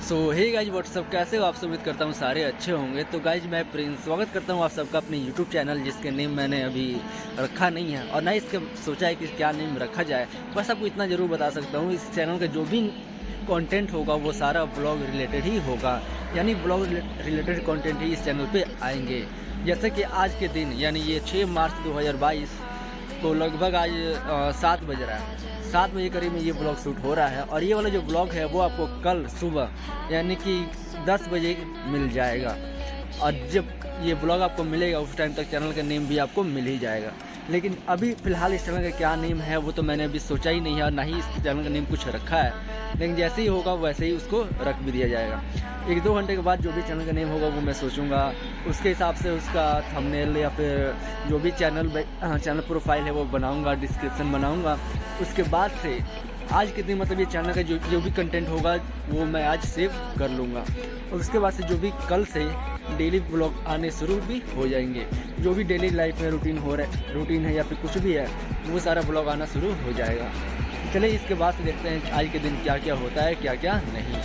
सो hey guys what's up, कैसे हो आप सब? उम्मीद करता हूँ सारे अच्छे होंगे। तो गाइज मैं प्रिंस स्वागत करता हूँ आप सबका अपने यूट्यूब चैनल, जिसके नेम मैंने अभी रखा नहीं है और ना इसके सोचा है कि क्या नेम रखा जाए। बस आपको इतना ज़रूर बता सकता हूँ, इस चैनल का जो भी कंटेंट होगा वो सारा ब्लॉग रिलेटेड ही होगा, यानी ब्लॉग रिलेटेड कंटेंट ही इस चैनल पे आएंगे। जैसे कि आज के दिन यानी ये 6 मार्च 2022 को लगभग आज 7 बज रहा है, 7 बजे करीब में ये ब्लॉग शूट हो रहा है और ये वाला जो ब्लॉग है वो आपको कल सुबह यानी कि 10 बजे मिल जाएगा। और जब ये ब्लॉग आपको मिलेगा उस टाइम तक चैनल का नेम भी आपको मिल ही जाएगा। लेकिन अभी फ़िलहाल इस चैनल का क्या नेम है वो तो मैंने अभी सोचा ही नहीं है और ना ही इस चैनल का नेम कुछ रखा है, लेकिन जैसे ही होगा वैसे ही उसको रख भी दिया जाएगा। 1-2 घंटे के बाद जो भी चैनल का नेम होगा वो मैं सोचूंगा, उसके हिसाब से उसका थंबनेल या फिर जो भी चैनल प्रोफाइल है वो बनाऊंगा, डिस्क्रिप्शन बनाऊंगा। उसके बाद से आज के दिन मतलब ये चैनल का जो भी कंटेंट होगा वो मैं आज सेव कर लूँगा और उसके बाद से जो भी कल से डेली ब्लॉग आने शुरू भी हो जाएंगे। जो भी डेली लाइफ में रूटीन है या फिर कुछ भी है वो सारा ब्लॉग आना शुरू हो जाएगा। चलिए इसके बाद से देखते हैं आज के दिन क्या क्या होता है, क्या क्या नहीं।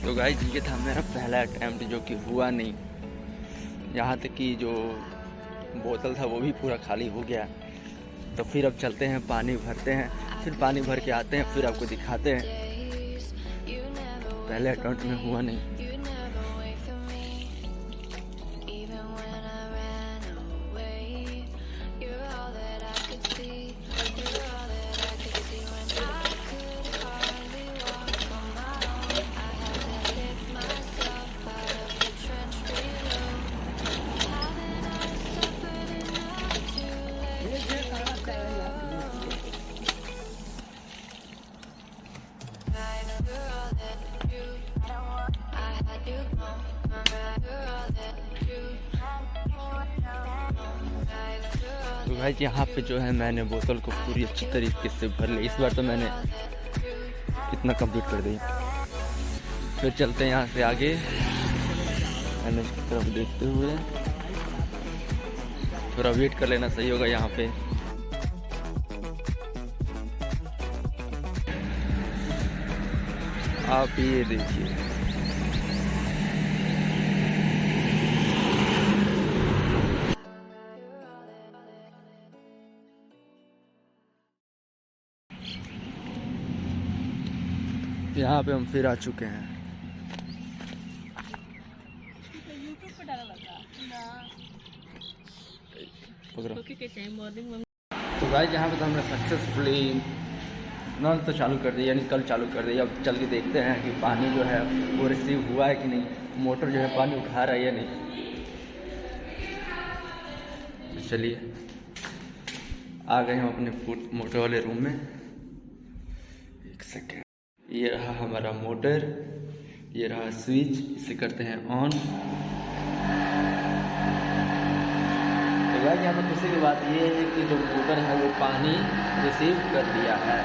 तो गाइस ये था मेरा पहला अटैम्प्ट जो कि हुआ नहीं, यहाँ तक कि जो बोतल था वो भी पूरा खाली हो गया। तो फिर अब चलते हैं, पानी भरते हैं, फिर पानी भर के आते हैं, फिर आपको दिखाते हैं। पहले अटेम्प्ट में हुआ नहीं। तो भाई यहाँ पे जो है मैंने बोतल को पूरी अच्छी तरीके से भर ली। इस बार तो मैंने कितना कंप्लीट कर दी। फिर चलते हैं यहाँ से आगे एनएच की तरफ देखते हुए। थोड़ा वेट कर लेना सही होगा यहाँ पे। आप ये देखिए, यहाँ पे हम फिर आ चुके हैं। तो गाइस यहाँ पे तो हमने सक्सेसफुली नल तो चालू कर दी, यानी कल चालू कर दी। अब चल के देखते हैं कि पानी जो है वो रिसीव हुआ है कि नहीं, मोटर जो है पानी उठा रहा है या नहीं। तो चलिए आ गए हम अपने मोटर वाले रूम में। एक सेकेंड, ये रहा हमारा मोटर, ये रहा स्विच, इसे करते हैं ऑन। तो गाइस यहाँ पर खुशी की बात ये है कि जो मोटर है वो पानी रिसीव कर लिया है,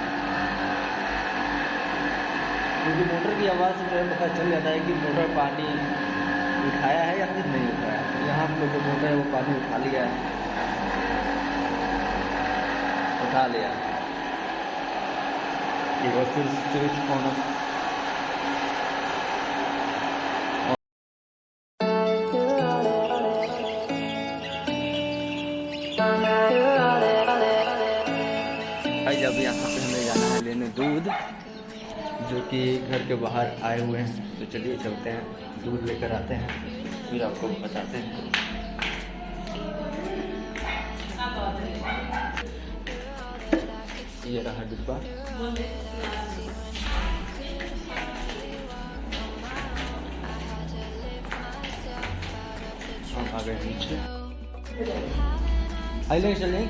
क्योंकि मोटर की आवाज़ से पता चल जाता है कि मोटर पानी उठाया है या फिर नहीं उठाया। तो यहाँ पर जो मोटर है वो पानी उठा लिया है, उठा लिया। एक बार फिर स्विच ऑन ऑफ। जब यहाँ पे हमें जाना है लेने दूध, जो कि घर के बाहर आए हुए हैं। तो चलिए चलते हैं, दूध लेकर आते हैं, फिर आपको बताते हैं। ये रहा डिब्बा। हम आ गए नीचे, आइए चलें।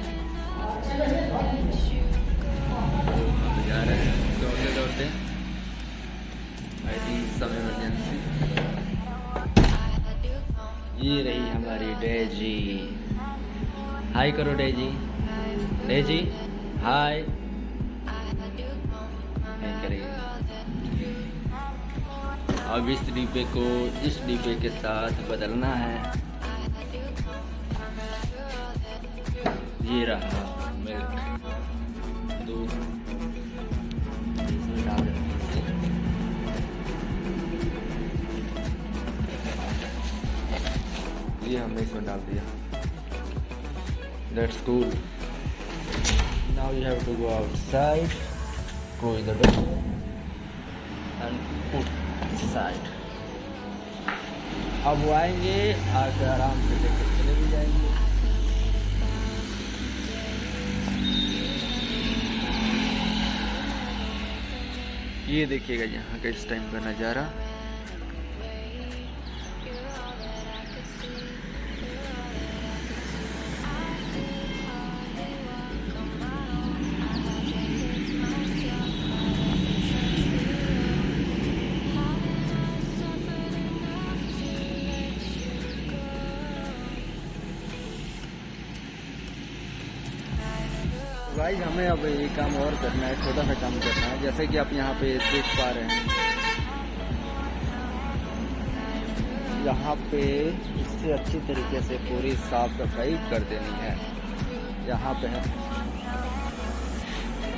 जा रहे हैं दौड़ते दौड़ते, आई थिंक सब इमरजेंसी। ये रही हमारी डेजी। हाय करो डेजी, डेजी हाय। नहीं करेगी। अब इस डिब्बे को इस डिब्बे के साथ बदलना है। ये रहा मिल्क, दूध। ये हमने इसमें डाल दिया। That's cool. Now you have to go outside, close the door and put inside. अब वो आएंगे, आकर आराम से लेकर चले भी जाएंगे। ये देखिएगा यहाँ का इस टाइम का नज़ारा। गाइस हमें अब एक काम और करना है, छोटा सा काम करना है। जैसे कि आप यहाँ पे देख पा रहे हैं, यहाँ पे इससे अच्छी तरीके से पूरी साफ सफाई कर देनी है। यहाँ पे है,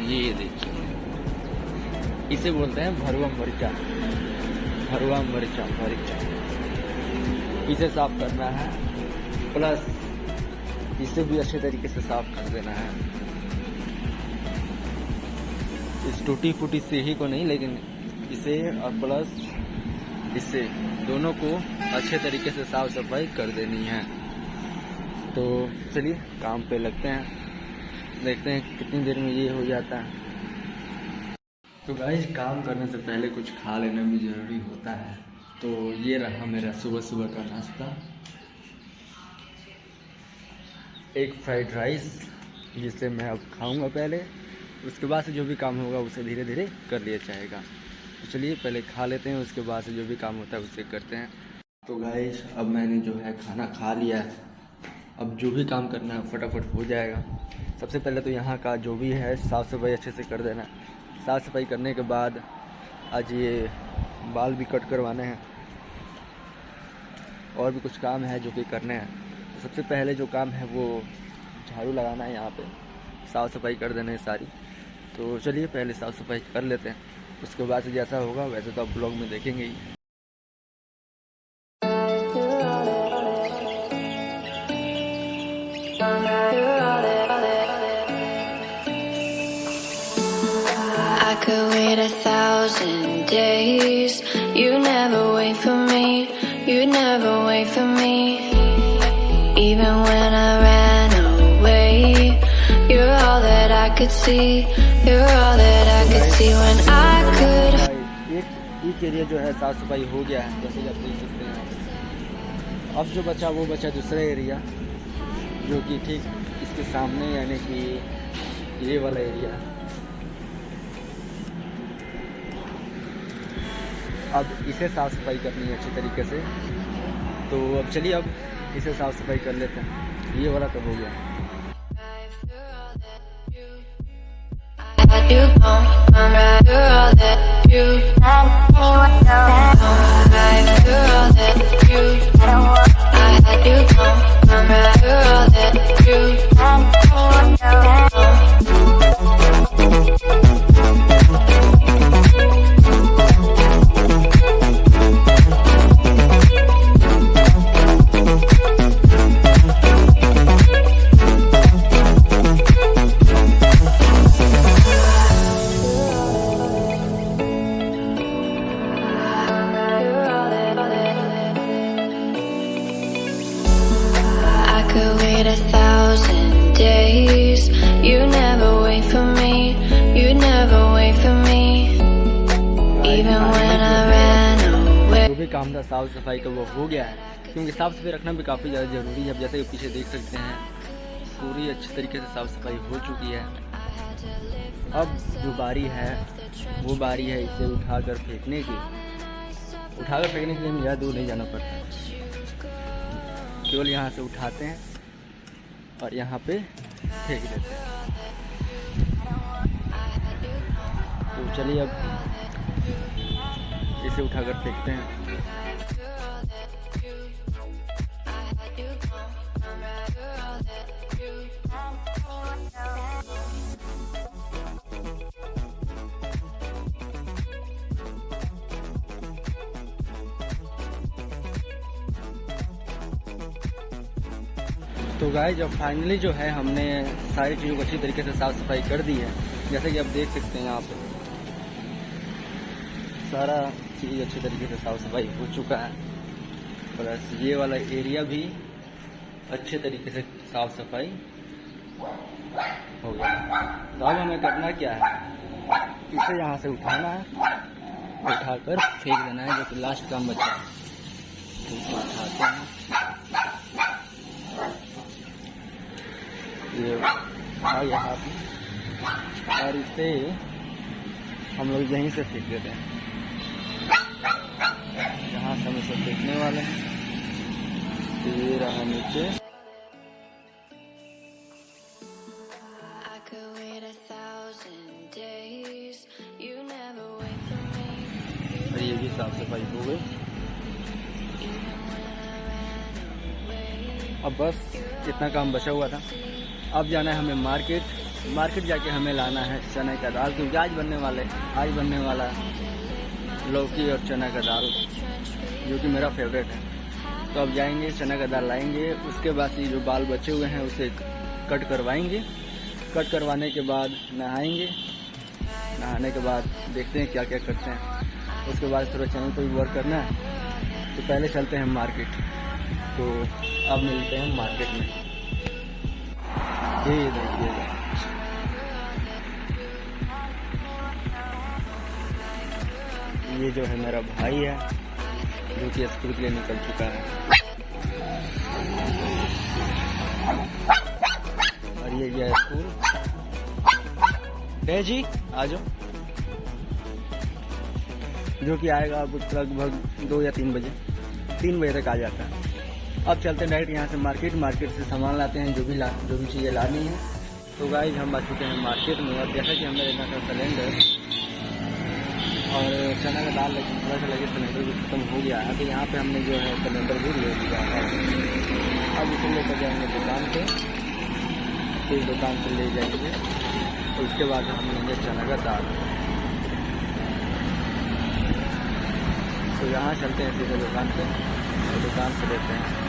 ये देखिए, इसे बोलते हैं भरुआ मरिचा, भरुआ मरिचा मरिचा। इसे साफ करना है, प्लस इसे भी अच्छे तरीके से साफ कर देना है। इस टूटी फूटी सीढ़ी को नहीं, लेकिन इसे और प्लस इसे दोनों को अच्छे तरीके से साफ सफाई कर देनी है। तो चलिए काम पे लगते हैं, देखते हैं कितनी देर में ये हो जाता है। तो गाइस काम करने से पहले कुछ खा लेना भी ज़रूरी होता है। तो ये रहा मेरा सुबह सुबह का नाश्ता, एक फ्राइड राइस, जिसे मैं अब खाऊंगा पहले, उसके बाद से जो भी काम होगा उसे धीरे धीरे कर लिया जाएगा। तो चलिए पहले खा लेते हैं, उसके बाद से जो भी काम होता है उसे करते हैं। तो गाइस अब मैंने जो है खाना खा लिया है, अब जो भी काम करना है फटाफट हो जाएगा। सबसे पहले तो यहाँ का जो भी है साफ़ सफाई अच्छे से कर देना है। साफ़ सफाई करने के बाद आज ये बाल भी कट करवाने हैं और भी कुछ काम है जो कि करने हैं। तो सबसे पहले जो काम है वो झाड़ू लगाना है, यहाँ पे साफ़ सफाई कर देना है सारी। तो चलिए पहले साफ़ सफाई कर लेते हैं, उसके बाद से जैसा होगा वैसे तो आप ब्लॉग में देखेंगे ही। I could wait 1,000 days. You never wait for me. You never wait for me. Even when I ran away, you're all that I could see. You're all that I could see when I could. एक area जो है साफ सफाई हो गया है, जैसे आप देख सकते हैं। अब जो बचा वो बचा दूसरा एरिया, जो कि ठीक इसके सामने, यानी कि ये वाला एरिया। अब इसे साफ सफाई करनी है अच्छी तरीके से। तो अब चलिए अब इसे साफ सफाई कर लेते हैं। ये वाला तो हो गया। Could wait 1,000 days. You never wait for me. You never wait for me. Even when I ran away. जो भी काम था साफ सफाई का वो हो गया है, क्योंकि साफ सफाई रखना भी काफ़ी ज़्यादा ज़रूरी है। अब जैसे कि पीछे देख सकते हैं पूरी अच्छी तरीके से साफ सफाई हो चुकी है। अब जो बारी है वो बारी है इसे उठाकर फेंकने की। उठाकर फेंकने के लिए हमें ज़्यादा दूर नहीं जाना पड़ता, केवल यहाँ से उठाते हैं और यहाँ पे फेंक देते हैं। तो चलिए अब इसे उठाकर फेंकते हैं। तो गाइस जब फाइनली जो है हमने सारी चीज़ों को अच्छी तरीके से साफ़ सफाई कर दी है, जैसे कि आप देख सकते हैं यहाँ पे सारा चीज़ अच्छी तरीके से साफ़ सफाई हो चुका है, प्लस ये वाला एरिया भी अच्छे तरीके से साफ़ सफाई हो गया। तो अब हमें करना क्या है, इसे यहाँ से उठाना है, उठाकर फेंक देना है, जो कि लास्ट काम बचा है। तो इसे उठाते हैं, ये आ गया हाथ में, और इसे हम लोग यहीं से फेंक देते हैं। यहाँ से हम इसे फेंकने वाले हैं, ये रहा नीचे। I could wait 1,000 days. You never wait for me. और ये भी साफ सफाई हो गई। अब बस इतना काम बचा हुआ था। अब जाना है हमें मार्केट जाके हमें लाना है चने का दाल, क्योंकि आज बनने वाला लौकी और चना का दाल, जो कि मेरा फेवरेट है। तो अब जाएंगे चना का दाल लाएंगे, उसके बाद ये जो बाल बचे हुए हैं उसे कट करवाएंगे। कट करवाने के बाद नहाएंगे, नहाने के बाद देखते हैं क्या क्या करते हैं। उसके बाद थोड़ा चैनल पर भी वर्क करना है, तो पहले चलते हैं मार्केट। तो अब मिलते हैं मार्केट में। ये देखिएगा, ये जो है मेरा भाई है, जो कि स्कूल के लिए निकल चुका है, और ये गया स्कूल। जी आ जाओ, जो कि आएगा अब लगभग 2 या 3 बजे, 3 बजे तक आ जाता है। अब चलते हैं डायरेक्ट यहाँ से मार्केट से सामान लाते हैं, जो भी चीज़ें लानी है। तो गाइस हम आ चुके हैं मार्केट में, और जैसा कि हमने लेना था सिलेंडर और चना का दाल, लेकिन थोड़ा सा लगे सिलेंडर भी खत्म हो गया है। तो यहाँ पे हमने जो है सिलेंडर भी ले लिया है। अब इसे लेकर जाएंगे दुकान पे, फिर दुकान से ले जाएंगे, तो उसके बाद हम लेंगे चना का दाल। तो यहाँ चलते हैं सीधे दुकान पे, और दुकान से लेते हैं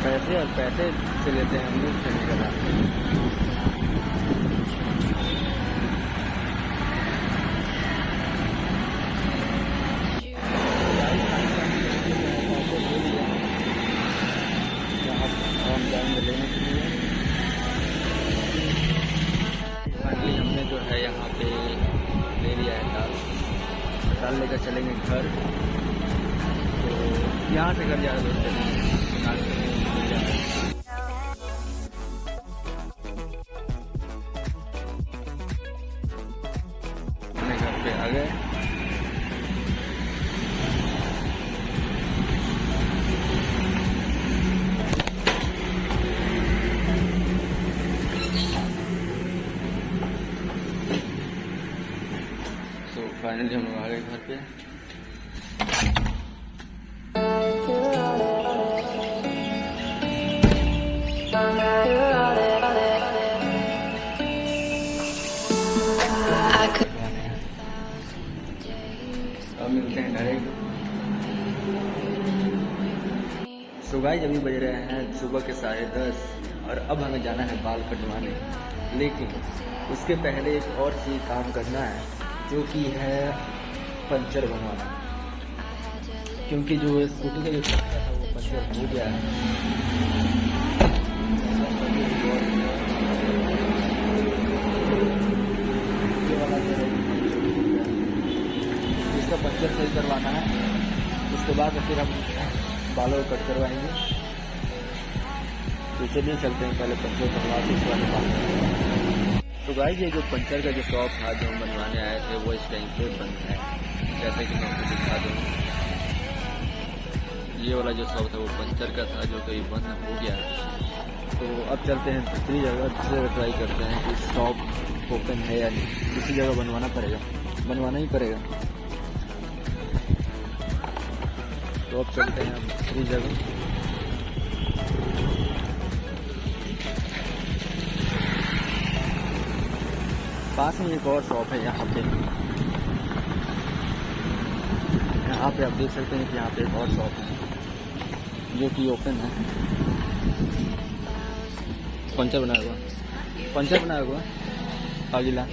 पैसे, और पैसे से लेते हैं हम लोग चने का दाल। हम जाएंगे लेने के लिए। फाइनली हमने जो है यहाँ पे ले लिया है दाल लेकर चलेंगे घर। तो यहाँ से घर जा रहे दोस्तों, अपने घर पे आ गए। फाइनली हम लोग आ गए घर पे। अब मिलते हैं डायरेक्ट। सो गाइस अभी बज रहे हैं सुबह के 10:30, और अब हमें जाना है बाल कटवाने। लेकिन उसके पहले एक और चीज़ काम करना है, जो कि है पंचर बनवाना, क्योंकि जो स्कूटी का जो चक्का था वो पंचर हो गया है। इसका पंचर सही करवाना है, उसके बाद फिर हम बालों को कट करवाएंगे। तो चलिए चलते हैं, पहले पंचर करवा के उसके बाद बाल। तो गाइस ये जो पंचर का जो शॉप था जो हम बनवाने आए थे, वो इस टाइम पे बंद है। जैसे कि मैं आपको दिखा दूँ, ये वाला जो शॉप था वो पंचर का था, जो कि बंद हो गया। तो अब चलते हैं दूसरी जगह ट्राई करते हैं कि शॉप ओपन है या नहीं। दूसरी जगह बनवाना ही पड़ेगा। तो अब चलते हैं हम दूसरी जगह। पास में एक और शॉप है, यहाँ पे आप देख सकते हैं कि यहाँ पे एक और शॉप है जो कि ओपन है। पंचर बनाया हुआ अगला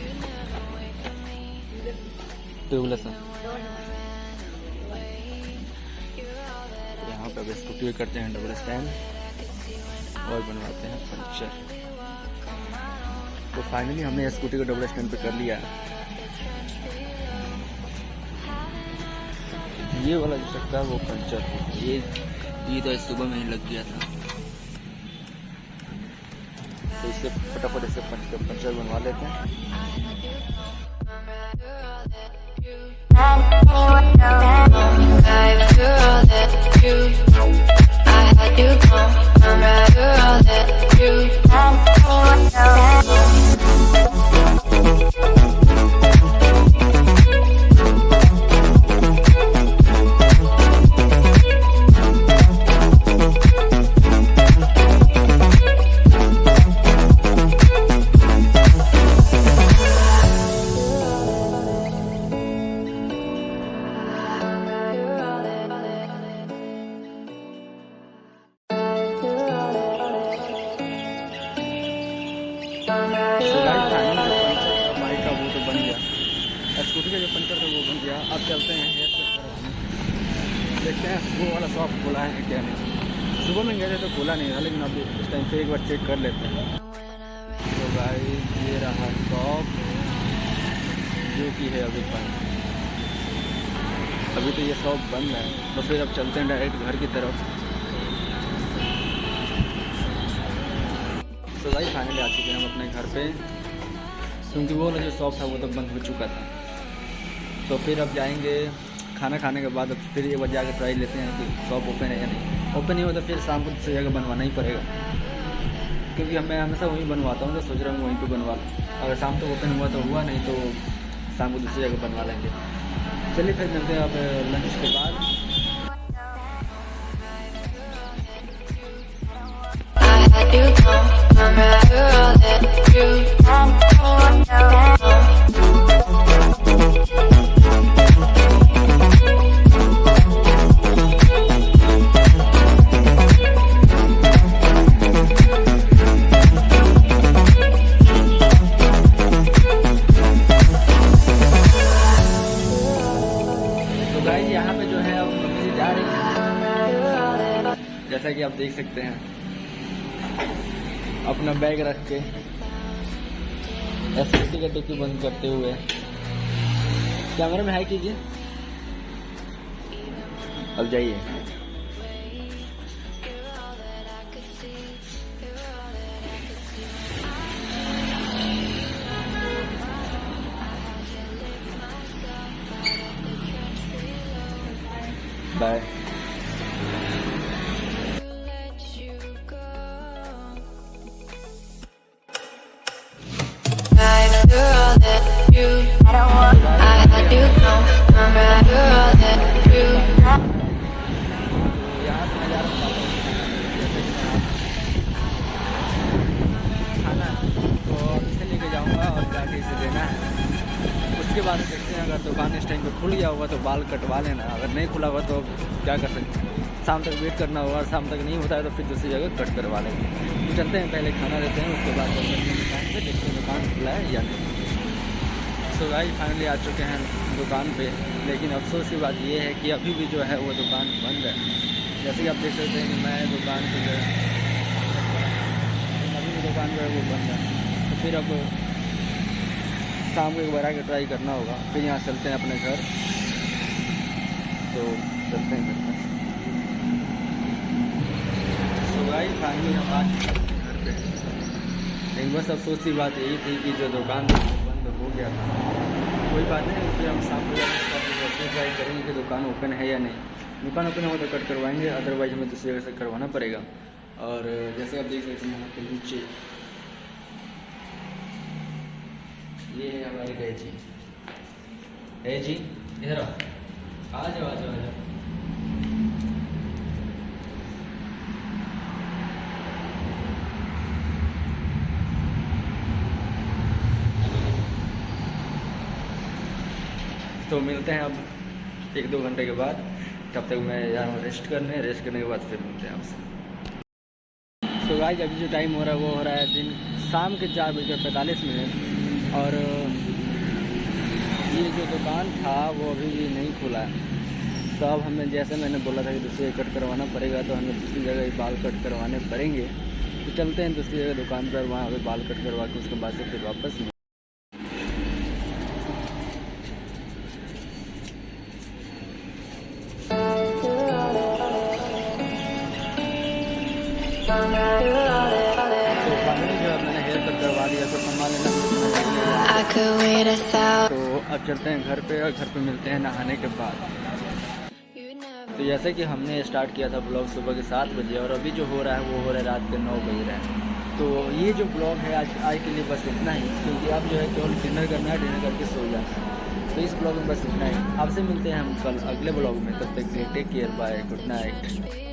ट्यूबलेस है। यहाँ पे अब स्कूटी करते हैं डबल स्टैंड और बनवाते हैं पंचर। तो फाइनली हमने स्कूटी को डबल स्टैंड पे कर लिया है। ये वाला जो चक्का है वो पंचर है। ये तो सुबह में ही लग गया था, तो इससे फटाफट इसे पंचर बनवा लेते हैं। स्कूटी का जो पंचर था वो बन गया। अब चलते हैं हेयर कट करवाने, देखते हैं वो वाला शॉप खुला है क्या नहीं। सुबह में गए थे तो खुला नहीं था, लेकिन अभी इस टाइम पे एक बार चेक कर लेते हैं। तो भाई ये रहा शॉप जो कि है अभी बंद। अभी तो ये शॉप बंद है, तो फिर अब चलते हैं डायरेक्ट घर की तरफ। तो भाई फाइनली आ चुके हैं हम अपने घर पे, क्योंकि वो वाला जो शॉप था वो तो बंद हो चुका था। तो फिर अब जाएंगे खाना खाने के बाद, अब फिर एक बार जाकर ट्राई लेते हैं कि शॉप ओपन है या नहीं। ओपन नहीं हो तो फिर शाम को दूसरी जगह बनवाना ही पड़ेगा, क्योंकि मैं हमेशा वहीं बनवाता हूँ, तो सोच रहा हूँ वहीं पे बनवा लूँ। अगर शाम तक ओपन हुआ तो हुआ, नहीं तो शाम को दूसरी जगह बनवा लेंगे। चलिए फिर मिलते हैं अब लंच के बाद। यहाँ पे जो है अब मम्मी जी जा रही है, जैसा कि आप देख सकते हैं, अपना बैग रख के स्कूटी का डिक्की बंद करते हुए। कैमरे में है कीजिए, अब जाइए। बाय। उसके बाद देखते हैं, अगर दुकान इस टाइम पे खुल गया होगा तो बाल कटवा लेना, अगर नहीं खुला हुआ तो क्या कर सकते हैं, शाम तक वेट करना होगा। शाम तक नहीं होता है तो फिर दूसरी जगह कट करवा लेंगे। तो चलते हैं, पहले खाना देते हैं, उसके बाद दुकान पे देखते हैं दुकान खुला है या नहीं। सो गाइस फाइनली आ चुके हैं दुकान पे, लेकिन अफसोस की बात ये है कि अभी भी जो है वो दुकान बंद है। जैसे कि आप देख सकते हैं कि मैं दुकान पे जो है अभी भी दुकान जो है वो बंद है। तो फिर अब शाम को एक बार आके ट्राई करना होगा, फिर यहाँ चलते हैं अपने घर। तो चलते हैं घर पर। तो गाइस फाइनली हम आ चुके हैं घर पे, लेकिन बस अफसोस की बात यही थी कि जो दुकान बंद हो गया था। कोई बात नहीं, फिर हम शाम को ट्राई करेंगे कि दुकान ओपन है या नहीं। दुकान ओपन होगा तो कट करवाएंगे, अदरवाइज हमें दूसरी जगह से करवाना पड़ेगा। और जैसे आप देख सकते हैं यहाँ पे नीचे ये है हमारी है जी, इधर आ जाओ। तो मिलते हैं अब 1-2 घंटे के बाद। तब तक मैं जा रहा हूँ रेस्ट करने के बाद फिर मिलते हैं आपसे। सो गाइस अभी जो टाइम हो रहा है वो हो रहा है दिन शाम के 4:45 और ये जो दुकान था वो अभी भी नहीं खुला है। तो अब हमें, जैसे मैंने बोला था कि दूसरी जगह कट करवाना पड़ेगा, तो हमें दूसरी जगह ही बाल कट करवाने पड़ेंगे। तो चलते हैं दूसरी जगह दुकान पर, वहाँ पे बाल कट करवा के उसके बाद से फिर वापस तो फाइनली जो है मैंने हेयर कट करवा लिया, तो कमा लेना। I could wait 1,000. तो अब चलते हैं घर पे, और घर पे मिलते हैं नहाने के बाद। You never. तो जैसे कि हमने स्टार्ट किया था ब्लॉग सुबह के 7 बजे, और अभी जो हो रहा है वो हो रहा है रात के 9 बज रहे हैं। तो ये जो ब्लॉग है आज के लिए बस इतना ही, क्योंकि अब जो है केवल डिनर करना है, डिनर करके सो जाना है। तो इस ब्लॉग में बस इतना ही। आपसे मिलते हैं हम कल अगले ब्लॉग में, तब तक के लिए take care, bye, good night.